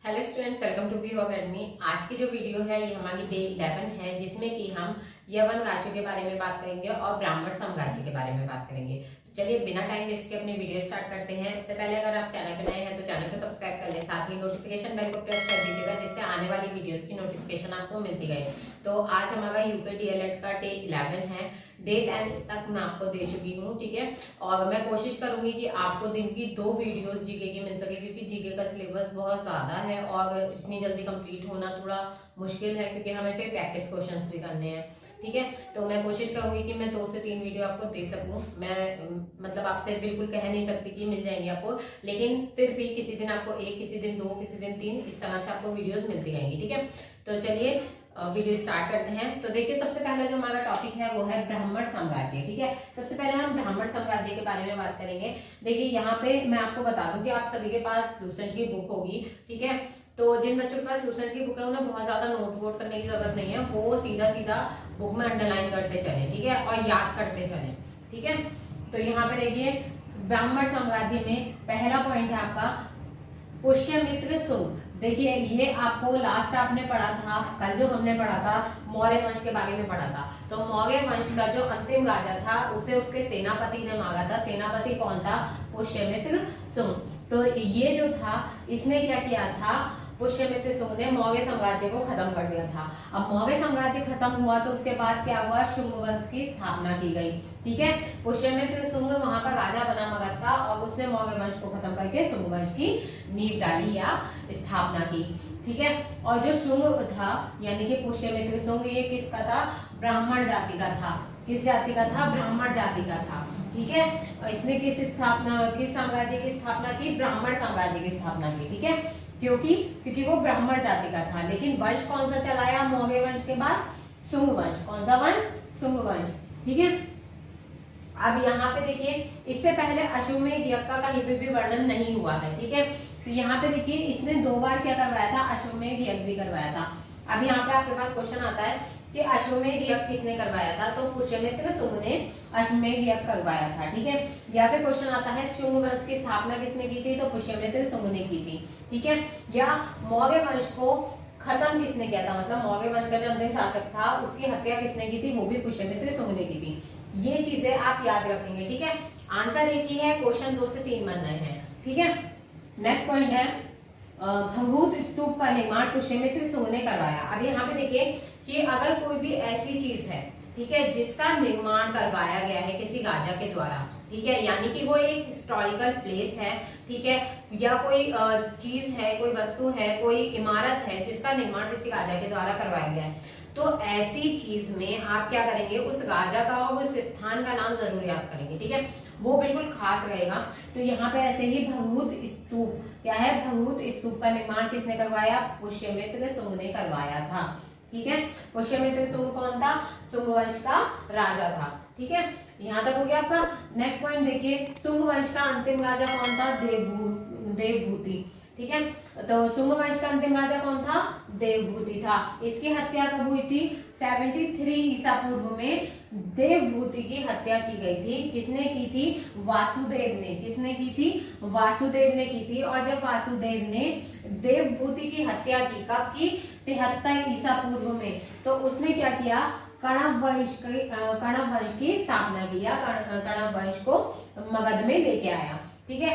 Hello students, welcome to Pihu academy. आज की जो वीडियो है ये हमारी डे 11 है, जिसमें कि हम यवन गाचों के बारे में बात करेंगे और ब्राह्मण साम्राज्य के बारे में बात करेंगे। तो चलिए बिना टाइम वेस्ट के अपनी वीडियो स्टार्ट करते हैं। उससे पहले अगर आप चैनल पर नए हैं तो चैनल को सब्सक्राइब कर लें, साथ ही नोटिफिकेशन बेल को प्रेस कर दीजिएगा, जिससे आने वाली वीडियोस की नोटिफिकेशन आपको मिलती रहे। तो आज हमारा यूके डीएलएड का डे 11 है। डे 10 तक मैं आपको दे चुकी हूँ, ठीक है। और मैं कोशिश करूंगी कि आपको दिन की 2 वीडियोस जीके की मिल सके, क्योंकि जीके का सिलेबस बहुत ज्यादा है और इतनी जल्दी कंप्लीट होना थोड़ा मुश्किल है, क्योंकि हमें फिर प्रैक्टिस क्वेश्चंस भी करने हैं, ठीक है। तो मैं कोशिश करूंगी कि मैं 2 से 3 वीडियो आपको दे सकूं। मैं मतलब आपसे बिल्कुल कह नहीं सकती कि मिल जाएंगे आपको, लेकिन फिर भी किसी दिन आपको 1, किसी दिन 2, किसी दिन 3, इस तरह से आपको वीडियोस मिलती रहेंगी, ठीक है। तो चलिए वीडियो स्टार्ट करते हैं। तो देखिए, सबसे पहला जो हमारा टॉपिक है वो है ब्राह्मण साम्राज्य, ठीक है। सबसे पहले हम ब्राह्मण साम्राज्य के बारे में बात करेंगे। देखिए, यहाँ पे मैं आपको बता दूं कि आप सभी के पास लूसेंट की बुक होगी, ठीक है। तो जिन बच्चों के पास लूसेंट की बुक है उन्हें बहुत ज्यादा नोट वोट करने की जरूरत नहीं है, वो सीधा सीधा बुक में अंडरलाइन करते चले, ठीक है, और याद करते चले, ठीक है। तो यहाँ पे देखिए, ब्राह्मण साम्राज्य में पहला पॉइंट है आपका पुष्यमित्र सुंग। देखिए, ये आपको लास्ट आपने पढ़ा था, कल जो हमने पढ़ा था मौर्य वंश के बारे में पढ़ा था। तो मौर्य वंश का जो अंतिम राजा था उसे उसके सेनापति ने मांगा था। सेनापति कौन था? पुष्यमित्र सुंग। तो ये जो था, इसने क्या किया था? पुष्यमित्र सुंग ने मौर्य साम्राज्य को खत्म कर दिया था। अब मौर्य साम्राज्य खत्म हुआ तो उसके बाद क्या हुआ? शुंग वंश की स्थापना की गई, ठीक है। पुष्यमित्र सुंग वहां का राजा बना मगध का, और उसने मौर्य वंश को खत्म करके शुंग वंश की नींव डाली या स्थापना की, ठीक है। और जो शुंग था यानी कि पुष्यमित्र शुंग, ये किसका था? ब्राह्मण जाति का था। किस जाति का था? ब्राह्मण जाति का था, ठीक है। और इसने किस साम्राज्य की स्थापना की? ब्राह्मण साम्राज्य की स्थापना की, ठीक है। क्योंकि वो ब्राह्मण जाति का था। लेकिन वंश कौन सा चलाया मौर्य वंश के बाद? शुंग वंश। कौन सा वंश? शुंग वंश, ठीक है। अब यहाँ पे देखिए, इससे पहले अश्वमेध यज्ञ का कहीं पे भी वर्णन नहीं हुआ है, ठीक है। तो यहाँ पे देखिए, इसने 2 बार क्या करवाया था? अश्वमेध यज्ञ भी करवाया था। अब यहाँ पे आपके पास क्वेश्चन आता है कि अश्वमेध यज्ञ किसने करवाया था? तो पुष्यमित्र शुंग ने अश्वमेध यज्ञ करवाया था, ठीक है। या फिर क्वेश्चन आता है शुंग वंश की स्थापना किसने की थी? तो पुष्यमित्र शुंग ने की थी, ठीक है। या मौर्य वंश को खत्म किसने किया था? मतलब मौर्य वंश का जो अंतिम शासक था उसकी हत्या किसने की थी? वो भी पुष्यमित्र शुंग ने की थी। ये चीजें आप याद रखेंगे, ठीक है। आंसर एक ही है, क्वेश्चन 2 से 3 बनना है, ठीक है। नेक्स्ट पॉइंट है भगवत स्तूप का निर्माण पुष्यमित्र शुंग ने करवाया। अब यहाँ पे देखिए कि अगर कोई भी ऐसी चीज है, ठीक है, जिसका निर्माण करवाया गया है किसी राजा के द्वारा, ठीक है, यानी कि वो एक हिस्टोरिकल प्लेस है, ठीक है, या कोई चीज है, कोई वस्तु है, कोई इमारत है जिसका निर्माण किसी राजा के द्वारा करवाया गया है, तो ऐसी चीज में आप क्या करेंगे? उस राजा का और उस स्थान का नाम जरूर याद करेंगे, ठीक है। वो बिल्कुल खास रहेगा। तो यहाँ पे ऐसे ही भगवत स्तूप, क्या है? भगवत स्तूप का निर्माण किसने करवाया? पुष्यमित्र शुंग ने करवाया था, ठीक है। पुष्यमित्र शुंग कौन था? शुंग वंश का राजा था, ठीक है। यहाँ तक हो गया आपका। नेक्स्ट पॉइंट देखिए, शुंग वंश का अंतिम राजा कौन था? देवभूति, ठीक है। तो शुंग वंश का अंतिम राजा कौन था? देवभूति था। इसकी हत्या कब हुई थी? 73 ईसा पूर्व में देवभूति की हत्या की गई थी। किसने की थी? वासुदेव ने। किसने की थी? वासुदेव ने की थी। और जब वासुदेव ने देवभूति की हत्या की, कब की? 73 ईसा पूर्व में। तो उसने क्या किया? कणव वंश की स्थापना की, या कणव वंश को मगध में लेके आया, ठीक है।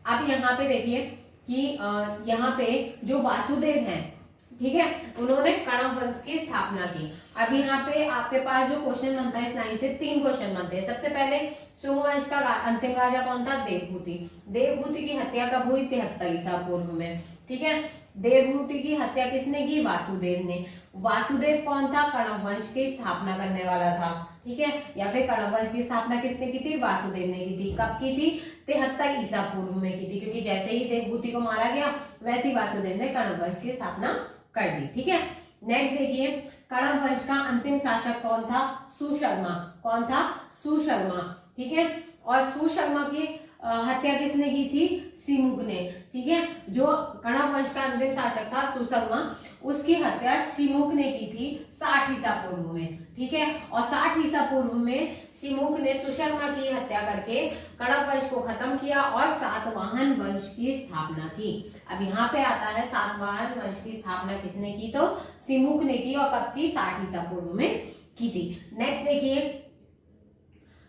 अब यहाँ पे देखिए कि यहाँ पे जो वासुदेव हैं, ठीक है, उन्होंने कणव वंश की स्थापना की। अब यहाँ पे आपके पास जो क्वेश्चन बनता है इस लाइन से 3 क्वेश्चन बनते हैं। सबसे पहले शुंग वंश का अंतिम राजा कौन था? देवभूति। देवभूति की हत्या कब हुई? 73 ईसा पूर्व में, ठीक है। देवभूति की हत्या किसने की? वासुदेव ने। वासुदेव कौन था? कणव वंश की स्थापना करने वाला था, ठीक है। या फिर कणव वंश की स्थापना किसने की थी? वासुदेव ने की थी। कब की थी? 73 ईसा पूर्व में की थी, क्योंकि जैसे ही देवभूति को मारा गया वैसे ही वासुदेव ने कणव वंश की स्थापना कर दी, ठीक है। नेक्स्ट देखिए, कणव वंश का अंतिम शासक कौन था? सुशर्मा। कौन था? सुशर्मा, ठीक है। और सुशर्मा की हत्या किसने की थी? सिमुग ने, ठीक है। जो कणव वंश का अंतिम शासक था सुशर्मा, उसकी हत्या शिमुक ने की थी 60 ईसा पूर्व में, ठीक है। और 60 ईसा पूर्व में शिमुक ने सुशर्मा की हत्या करके कणव वंश को खत्म किया और सातवाहन वंश की स्थापना की। अब यहाँ पे आता है सातवाहन वंश की स्थापना किसने की, तो शिमुक ने की। और कब की, 60 ईसा पूर्व में की थी। नेक्स्ट देखिए,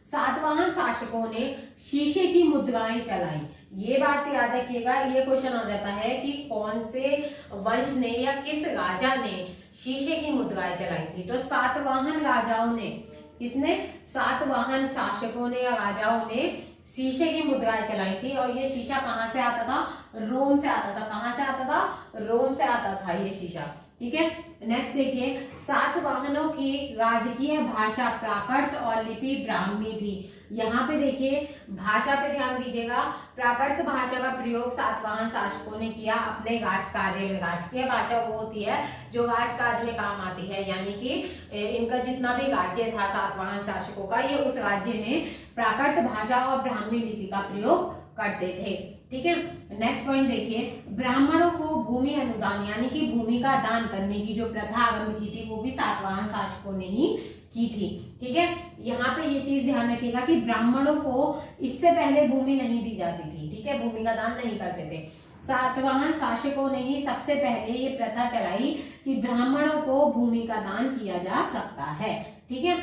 सातवाहन शासकों ने शीशे की मुद्राएं चलाई। ये बात याद रखिएगा, ये क्वेश्चन आ जाता है कि कौन से वंश ने या किस राजा ने शीशे की मुद्राएं चलाई थी। तो सातवाहन राजाओं ने, किसने, सातवाहन शासकों ने या राजाओं ने शीशे की मुद्राएं चलाई थी। और ये शीशा कहाँ से आता था, रोम से आता था। कहाँ से आता था, रोम से आता था ये शीशा, ठीक है। नेक्स्ट देखिए, सातवाहनों की राजकीय भाषा प्राकृत और लिपि ब्राह्मी थी। यहाँ पे देखिए भाषा पे ध्यान दीजिएगा, प्राकृत भाषा का प्रयोग सातवाहन शासकों ने किया अपने राज कार्य में। राजकीय भाषा वो होती है जो राज कार्य में काम आती है, यानी कि इनका जितना भी राज्य था सातवाहन शासकों का, ये उस राज्य में प्राकृत भाषा और ब्राह्मी लिपि का प्रयोग करते थे, ठीक है। नेक्स्ट पॉइंट देखिए, ब्राह्मणों को भूमि अनुदान यानी कि भूमि का दान करने की जो प्रथा आरंभ की थी वो भी सातवाहन शासकों ने ही की थी, ठीक है। यहाँ पे ये चीज ध्यान रखिएगा कि ब्राह्मणों को इससे पहले भूमि नहीं दी जाती थी, ठीक है, भूमि का दान नहीं करते थे। सातवाहन शासकों ने ही सबसे पहले ये प्रथा चलाई कि ब्राह्मणों को भूमि का दान किया जा सकता है, ठीक है।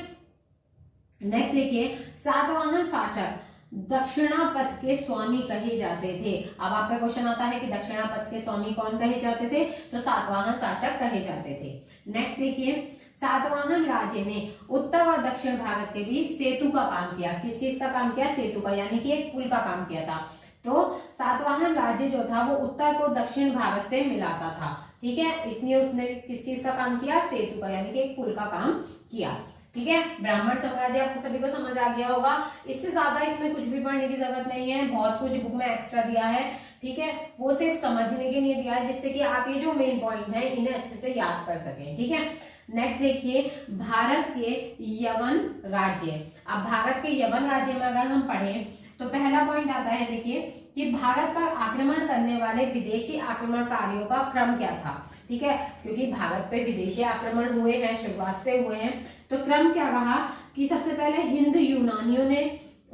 नेक्स्ट देखिए, सातवाहन शासक दक्षिणापथ के स्वामी कहे जाते थे। अब आप पे क्वेश्चन आता है कि दक्षिणापथ के स्वामी कौन कहे जाते थे, तो सातवाहन शासक कहे जाते थे। नेक्स्ट देखिए, सातवाहन राज्य ने उत्तर और दक्षिण भारत के बीच सेतु का काम किया। किस चीज का काम किया, सेतु का, यानी कि एक पुल का काम किया था। तो सातवाहन राज्य जो था वो उत्तर को दक्षिण भारत से मिलाता था, ठीक है, इसलिए उसने किस चीज का काम किया, सेतु का, यानी कि एक पुल का काम किया, ठीक है। ब्राह्मण साम्राज्य आपको सभी को समझ आ गया होगा। इससे ज्यादा इसमें कुछ भी पढ़ने की जरूरत नहीं है, बहुत कुछ बुक में एक्स्ट्रा दिया है, ठीक है, वो सिर्फ समझने के लिए दिया है जिससे कि आप ये जो मेन पॉइंट है इन्हें अच्छे से याद कर सकें, ठीक है। नेक्स्ट देखिए, भारत के यवन राज्य। अब भारत के यवन राज्य में अगर हम पढ़ें तो पहला पॉइंट आता है, देखिए, कि भारत पर आक्रमण करने वाले विदेशी आक्रमणकारियों का क्रम क्या था, ठीक है, क्योंकि भारत पे विदेशी आक्रमण हुए हैं, शुरुआत से हुए हैं, तो क्रम क्या रहा कि सबसे पहले हिंद यूनानियों ने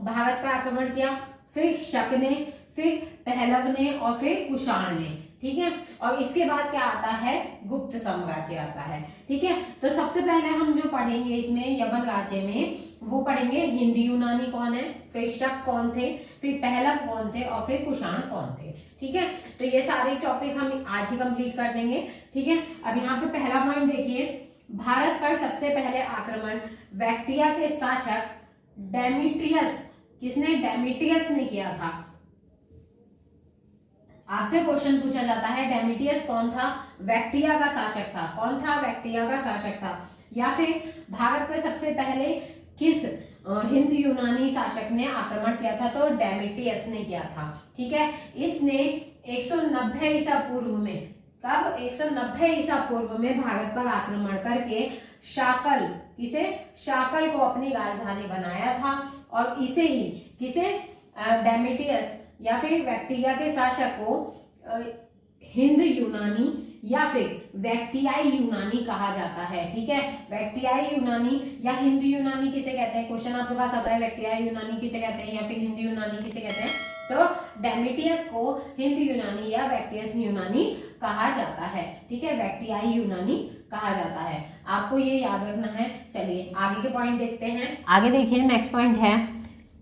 भारत पर आक्रमण किया, फिर शक ने, फिर पहलव ने और फिर कुषाण ने, ठीक है। और इसके बाद क्या आता है, गुप्त साम्राज्य आता है, ठीक है। तो सबसे पहले हम जो पढ़ेंगे इसमें यवन राज्य में वो पढ़ेंगे हिंद यूनानी कौन है, फिर शक कौन थे, फिर पहलव कौन थे और फिर कुषाण कौन थे, ठीक है। तो ये सारे टॉपिक हम आज ही कंप्लीट कर देंगे, ठीक है। अब यहाँ पे पहला पॉइंट देखिए, भारत पर सबसे पहले आक्रमण वैक्टिया के शासक डेमिटियस, किसने, डेमिटियस ने किया था। आपसे क्वेश्चन पूछा जाता है डेमिटियस कौन था, वैक्टिया का शासक था। कौन था, वैक्टिया का शासक था। या फिर भारत पर सबसे पहले किस हिंद यूनानी शासक ने आक्रमण किया था, तो डेमिटियस ने किया था, ठीक है। इसने 190 ईसा पूर्व में, कब, 190 ईसा पूर्व में भारत पर आक्रमण करके शाकल, किसे, शाकल को अपनी राजधानी बनाया था। और इसे ही किसे, डेमिटियस या फिर वैक्टिया के शासक को हिंद यूनानी या फिर वैक्टियाई यूनानी कहा जाता है, ठीक है। वैक्टियाई यूनानी या हिंद यूनानी किसे कहते हैं, क्वेश्चन आपके पास आता है, वैक्टियाई यूनानी किसे कहते हैं या फिर हिंद यूनानी किसे कहते हैं, तो डेमिटियस को हिंद यूनानी या वैक्टियस यूनानी कहा जाता है, ठीक है, वैक्टियाई यूनानी कहा जाता है। आपको ये याद रखना है। चलिए आगे के पॉइंट देखते हैं। आगे देखिए, नेक्स्ट पॉइंट है,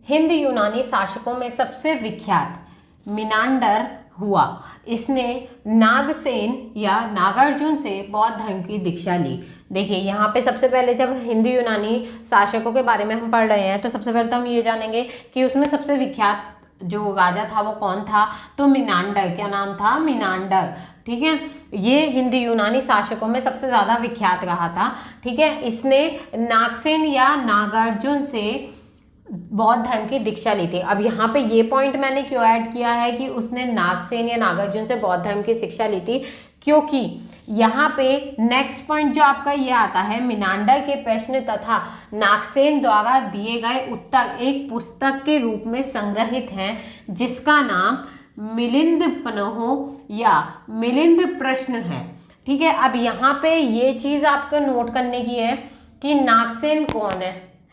हिंद यूनानी शासकों में सबसे विख्यात मिनांडर हुआ। इसने नागसेन या नागार्जुन से बौद्ध धर्म की दीक्षा ली। देखिए यहाँ पे सबसे पहले जब हिंद यूनानी शासकों के बारे में हम पढ़ रहे हैं तो सबसे पहले तो हम ये जानेंगे कि उसमें सबसे विख्यात जो राजा था वो कौन था, तो मिनांडर। क्या नाम था, मिनांडर, ठीक है। ये हिंद यूनानी शासकों में सबसे ज्यादा विख्यात रहा था, ठीक है। इसने नागसेन या नागार्जुन से बौद्ध धर्म की दीक्षा ली थी। अब यहाँ पे ये पॉइंट मैंने क्यों ऐड किया है कि उसने नागसेन या नागार्जुन से बौद्ध धर्म की शिक्षा ली थी, क्योंकि यहाँ पे नेक्स्ट पॉइंट जो आपका ये आता है, मिनांडर के प्रश्न तथा नागसेन द्वारा दिए गए उत्तर एक पुस्तक के रूप में संग्रहित हैं जिसका नाम मिलिंद पन्ह या मिलिंद प्रश्न है। ठीक है, अब यहाँ पे ये चीज आपको नोट करने की है कि नागसेन कौन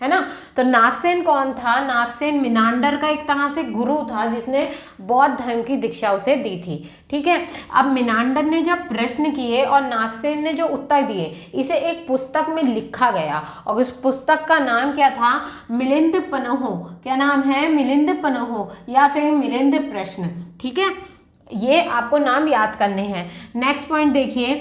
है ना। तो नागसेन कौन था? नागसेन मिनांडर का एक तरह से गुरु था जिसने बौद्ध धर्म की दीक्षा उसे दी थी। ठीक है, अब मिनांडर ने जब प्रश्न किए और नागसेन ने जो उत्तर दिए, इसे एक पुस्तक में लिखा गया और उस पुस्तक का नाम क्या था? मिलिंद पन्ह। क्या नाम है? मिलिंद पन्ह या फिर मिलिंद प्रश्न। ठीक है, ये आपको नाम याद करने हैं। नेक्स्ट पॉइंट देखिए,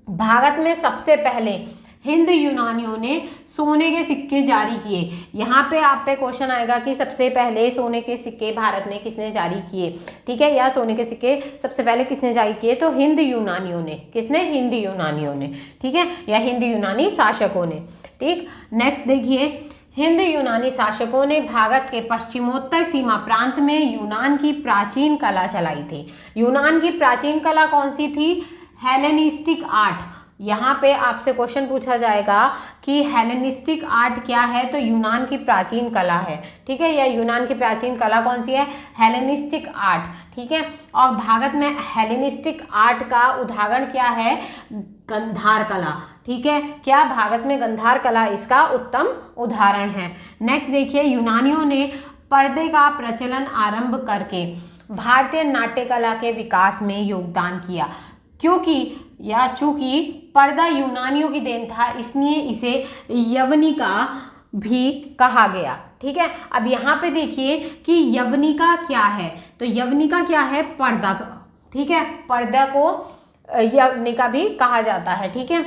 भारत में सबसे पहले हिंद यूनानियों ने सोने के सिक्के जारी किए। यहाँ पे आप पे क्वेश्चन आएगा कि सबसे पहले सोने के सिक्के भारत में किसने जारी किए। ठीक है, या सोने के सिक्के सबसे पहले किसने जारी किए? तो हिंद यूनानियों ने। किसने? हिंद यूनानियों ने। ठीक है, या हिंद यूनानी शासकों ने। ठीक, नेक्स्ट देखिए, हिंद यूनानी शासकों ने भारत के पश्चिमोत्तर सीमा प्रांत में यूनान की प्राचीन कला चलाई थी। यूनान की प्राचीन कला कौन सी थी? Hellenistic art. यहाँ पे आपसे क्वेश्चन पूछा जाएगा कि हेलेनिस्टिक आर्ट क्या है? तो यूनान की प्राचीन कला है। ठीक है, या यूनान की प्राचीन कला कौन सी है? Hellenistic art. ठीक है, और भारत में हेलेनिस्टिक आर्ट का उदाहरण क्या है? गंधार कला। ठीक है, क्या भारत में गंधार कला इसका उत्तम उदाहरण है। नेक्स्ट देखिए, यूनानियों ने पर्दे का प्रचलन आरंभ करके भारतीय नाट्य कला के विकास में योगदान किया। चूंकि पर्दा यूनानियों की देन था, इसलिए इसे यवनिका भी कहा गया। ठीक है, अब यहाँ पे देखिए कि यवनिका क्या है? तो यवनिका क्या है? पर्दा। ठीक है, पर्दा को यवनिका भी कहा जाता है। ठीक है,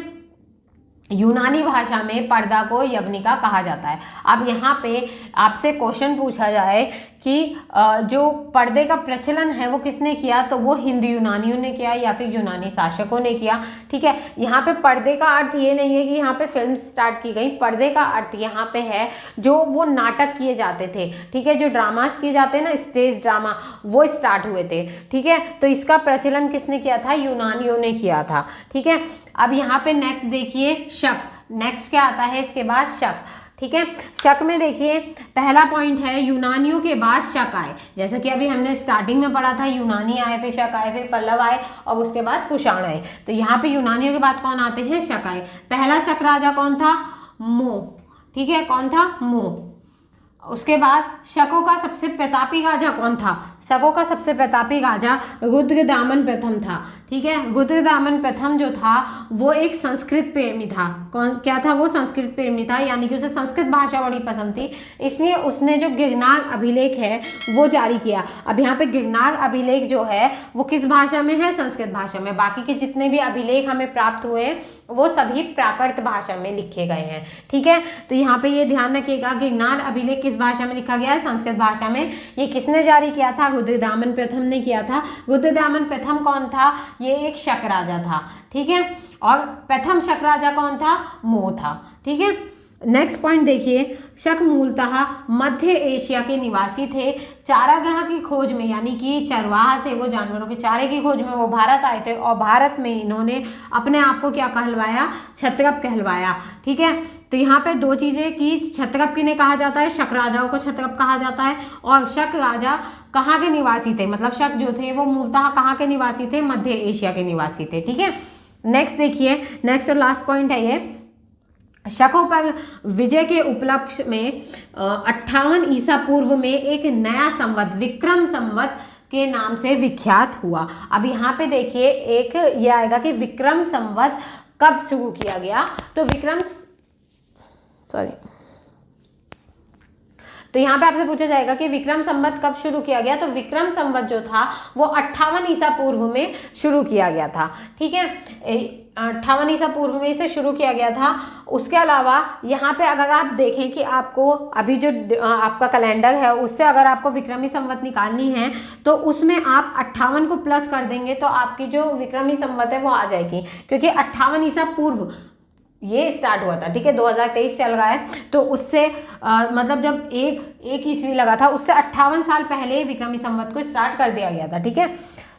यूनानी भाषा में पर्दा को यवनिका कहा जाता है। अब यहाँ पे आपसे क्वेश्चन पूछा जाए कि जो पर्दे का प्रचलन है वो किसने किया? तो वो हिंद यूनानियों ने किया या फिर यूनानी शासकों ने किया। ठीक है, यहाँ पे पर्दे का अर्थ ये नहीं है कि यहाँ पे फिल्म स्टार्ट की गई। पर्दे का अर्थ यहाँ पे है जो वो नाटक किए जाते थे। ठीक है, जो ड्रामास किए जाते हैं ना, स्टेज ड्रामा, वो स्टार्ट हुए थे। ठीक है, तो इसका प्रचलन किसने किया था? यूनानियों ने किया था। ठीक है, अब यहाँ पे नेक्स्ट देखिए, शक। नेक्स्ट क्या आता है इसके बाद? शक। ठीक है, शक में देखिए पहला पॉइंट है यूनानियों के बाद शक आए। जैसा कि अभी हमने स्टार्टिंग में पढ़ा था, यूनानी आए, फिर शक आए, फिर पल्लव आए और उसके बाद कुषाण आए। तो यहाँ पे यूनानियों के बाद कौन आते हैं? शक आए। पहला शक राजा कौन था? मो। ठीक है, कौन था? मो। उसके बाद शकों का सबसे प्रतापी राजा कौन था? शकों का सबसे प्रतापी राजा रुद्रदामन प्रथम था। ठीक है, रुद्रदामन प्रथम जो था वो एक संस्कृत प्रेमी था। क्या था वो? संस्कृत प्रेमी था, यानी कि उसे संस्कृत भाषा बड़ी पसंद थी, इसलिए उसने जो गिरनार अभिलेख है वो जारी किया। अब यहाँ पे गिरनार अभिलेख जो है वो किस भाषा में है? संस्कृत भाषा में। बाकी के जितने भी अभिलेख हमें प्राप्त हुए वो सभी प्राकृत भाषा में लिखे गए हैं। ठीक है, तो यहाँ पे ये ध्यान रखिएगा, गिरनार अभिलेख किस भाषा में लिखा गया है? संस्कृत भाषा में। ये किसने जारी किया था? रुद्रदामन प्रथम ने किया था। रुद्रदामन प्रथम कौन था? ये एक शक राजा था। ठीक है, और प्रथम शक राजा कौन था? मो था। ठीक है, नेक्स्ट पॉइंट देखिए, शक मूलतः मध्य एशिया के निवासी थे। चारागाह की खोज में, यानी कि चरवाहा थे वो, जानवरों के चारे की खोज में वो भारत आए थे और भारत में इन्होंने अपने आप को क्या कहलवाया? क्षत्रप कहलवाया। ठीक है, तो यहाँ पे दो चीजें कि क्षत्रप किन्हें कहा जाता है? शक राजाओं को क्षत्रप कहा जाता है। और शक राजा कहाँ के निवासी थे? मतलब शक जो थे वो मूलतः कहाँ के निवासी थे? मध्य एशिया के निवासी थे। ठीक है, नेक्स्ट देखिए, नेक्स्ट और लास्ट पॉइंट है ये, शकों पर विजय के उपलक्ष्य में 58 ईसा पूर्व में एक नया संवत विक्रम संवत के नाम से विख्यात हुआ। अब यहाँ पे देखिए एक ये आएगा कि विक्रम संवत कब शुरू किया गया? तो यहाँ पे आपसे पूछा जाएगा कि विक्रम संवत कब शुरू किया गया? तो विक्रम संवत जो था वो 58 ईसा पूर्व में शुरू किया गया था। ठीक है, 58 ईसा पूर्व में इसे शुरू किया गया था। उसके अलावा यहाँ पे अगर आप देखें कि आपको अभी जो आपका कैलेंडर है उससे अगर आपको विक्रमी संवत निकालनी है तो उसमें आप 58 को प्लस कर देंगे तो आपकी जो विक्रमी संवत है वो आ जाएगी, क्योंकि 58 ईसा पूर्व ये स्टार्ट हुआ था। ठीक है, 2023 चल रहा है, तो उससे मतलब जब एक ईस्वी लगा था उससे 58 साल पहले विक्रमी संवत को स्टार्ट कर दिया गया था। ठीक है,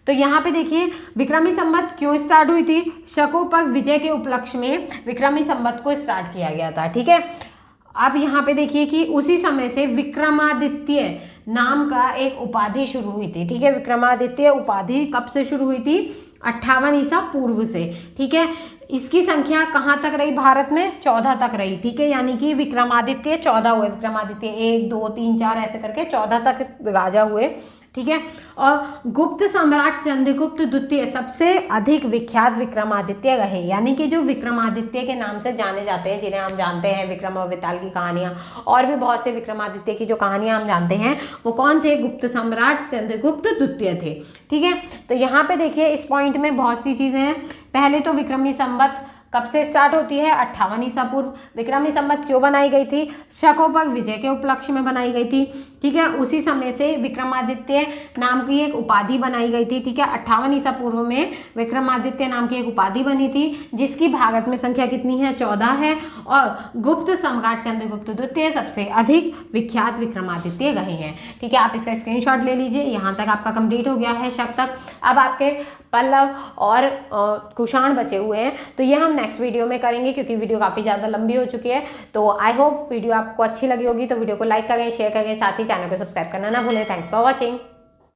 तो यहाँ पे देखिए विक्रमी संवत क्यों स्टार्ट हुई थी? शकों पर विजय के उपलक्ष्य में विक्रमी संवत को स्टार्ट किया गया था। ठीक है, अब यहाँ पे देखिए कि उसी समय से विक्रमादित्य नाम का एक उपाधि शुरू हुई थी। ठीक है, विक्रमादित्य उपाधि कब से शुरू हुई थी? 58 ईसा पूर्व से। ठीक है, इसकी संख्या कहाँ तक रही भारत में? 14 तक रही। ठीक है, यानी कि विक्रमादित्य 14 हुए। विक्रमादित्य 1 2 3 4 ऐसे करके 14 तक राजा हुए। ठीक है, और गुप्त सम्राट चंद्रगुप्त द्वितीय सबसे अधिक विख्यात विक्रमादित्य रहे। यानी कि जो विक्रमादित्य के नाम से जाने जाते हैं, जिन्हें हम जानते हैं विक्रम और बेताल की कहानियां, और भी बहुत से विक्रमादित्य की जो कहानियां हम जानते हैं, वो कौन थे? गुप्त सम्राट चंद्रगुप्त द्वितीय थे। ठीक है, तो यहाँ पे देखिए इस पॉइंट में बहुत सी चीजें हैं। पहले तो विक्रमी संवत कब से स्टार्ट होती है? 58 ईसा पूर्व। विक्रमी संवत क्यों बनाई गई थी? शकों पर विजय के उपलक्ष्य में बनाई गई थी। ठीक है, उसी समय से विक्रमादित्य नाम की एक उपाधि बनाई गई थी। ठीक है, 58 ईसा पूर्व में विक्रमादित्य नाम की एक उपाधि बनी थी, जिसकी भारत में संख्या कितनी है? 14 है। और गुप्त सम्राट चंद्रगुप्त द्वितीय सबसे अधिक विख्यात विक्रमादित्य रहे हैं। ठीक है, आप इसका स्क्रीनशॉट ले लीजिए। यहाँ तक आपका कंप्लीट हो गया है शक तक। अब आपके पल्लव और कुषाण बचे हुए हैं, तो ये हम नेक्स्ट वीडियो में करेंगे, क्योंकि वीडियो काफ़ी ज़्यादा लंबी हो चुकी है। तो आई होप वीडियो आपको अच्छी लगी होगी। तो वीडियो को लाइक करें, शेयर करें, साथ ही चैनल को सब्सक्राइब करना ना भूलें। Thanks for watching.